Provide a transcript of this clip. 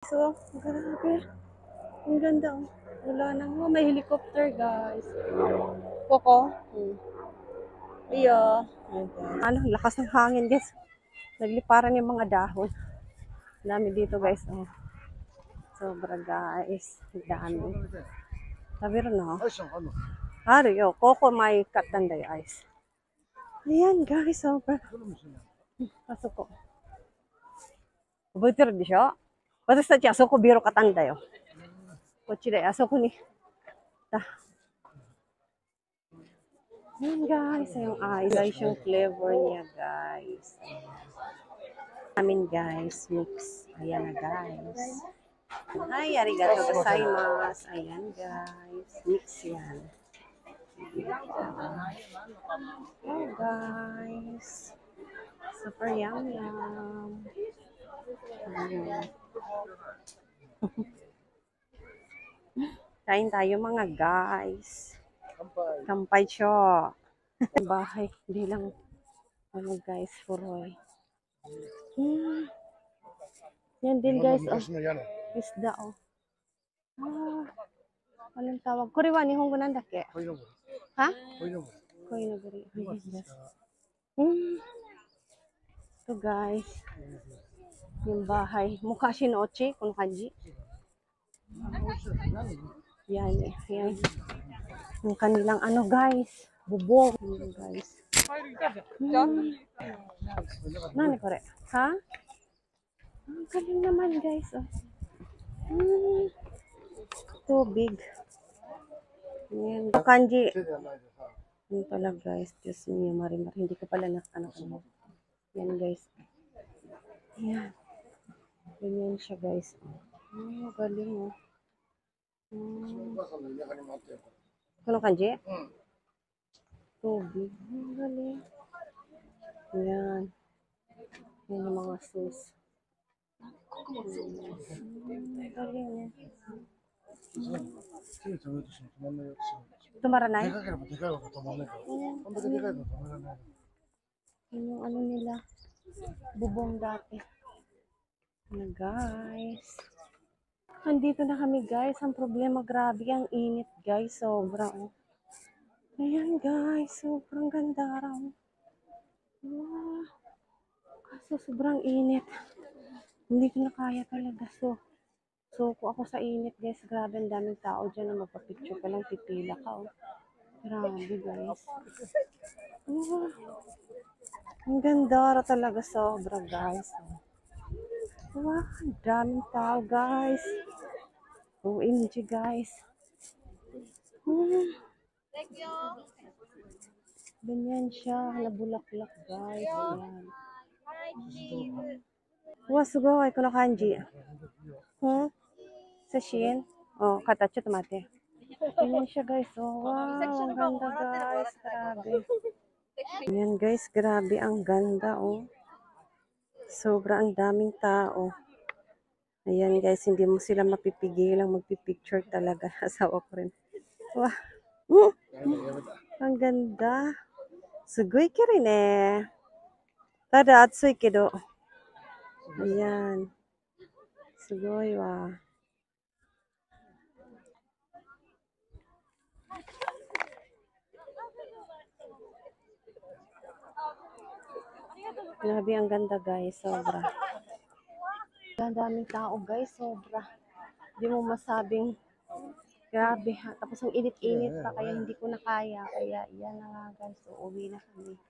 So, grabe. Ang ganda. Oh. Wala nang may helicopter, guys. Koko. Iyo. Ano, lakas ng hangin, guys. Nagliparan yung mga dahon. Dami dito, guys. Oh. Sobra, guys. Dami. Sabi rin, no? Hari, oh. Koko may katanday ice. Ayan, guys. Sobra. Pasok ko. Butir di siya. 私たちあそこビロ買ったんだよ。こっちであそこに。Ayan guys, yung guys, yung flavor niya guys. Amin guys, mix. Ayan na guys. Ay, arigato gozaimasu. Ayan guys, mix yan. Oh guys, super yum yum. Kain tayo mga guys. Kampay siya. Bahay, hindi lang ano guys, furoy. Yan din guys, oh. Isda, oh. Anong tawag? Kore wa nihongo nandake? Ha? Koinobori. Ito guys. Yung bahay. Mukha shinochi, kuno kanji. Yan, yan. Yung kanilang ano guys, bubong. Yan guys. Nani kore? Ha? Ang galing naman guys, oh. Tubig. Yan. Kanji. Yan pala guys. Diyos niya, marimar. Hindi ko pala ano. Yan guys. Yan. Ganyan siya guys. Galing oh. Kuno kanji? Tubig. Galing. Yan. Yan yung mga sus. Galing eh. Tumaranay? Yung ano nila, bubong dati. Na guys. Andito na kami guys. Ang problema, grabe ang init guys. Sobra. Oh. Ayan guys. Sobrang ganda raw. Wow. Kaso sobrang init. Hindi ko na kaya talaga. So ko ako sa init guys. Grabe ang daming tao dyan na magpa-picture ka lang. Pipila ka. Oh. Grabe guys. Wow. Ang ganda talaga sobra guys. Wow, daming tao guys. OMG guys. Thank you. Ganyan siya, nabulaklak guys. Yan. Hi, Wow, sugoi, kono kanji. Sashin? Oh, katacho tomate. Ganyan siya guys. Oh, wow, ang ganda guys. Grabe. Yan guys, grabe ang ganda oh. Sobra ang daming tao. Ayan guys, hindi mo sila mapipigilang magpipicture talaga. Asawa ko rin. Wow. Ang ganda. Sugoi kiri ne. Tada atsui kedo. Ayan. Sugoi wa. Grabe ang ganda guys, sobra. Ang daming tao guys, sobra. Hindi mo masabing grabe ha. Tapos ang init-init pa kaya hindi ko na kaya. Kaya yan na nga guys, uuwi na kami.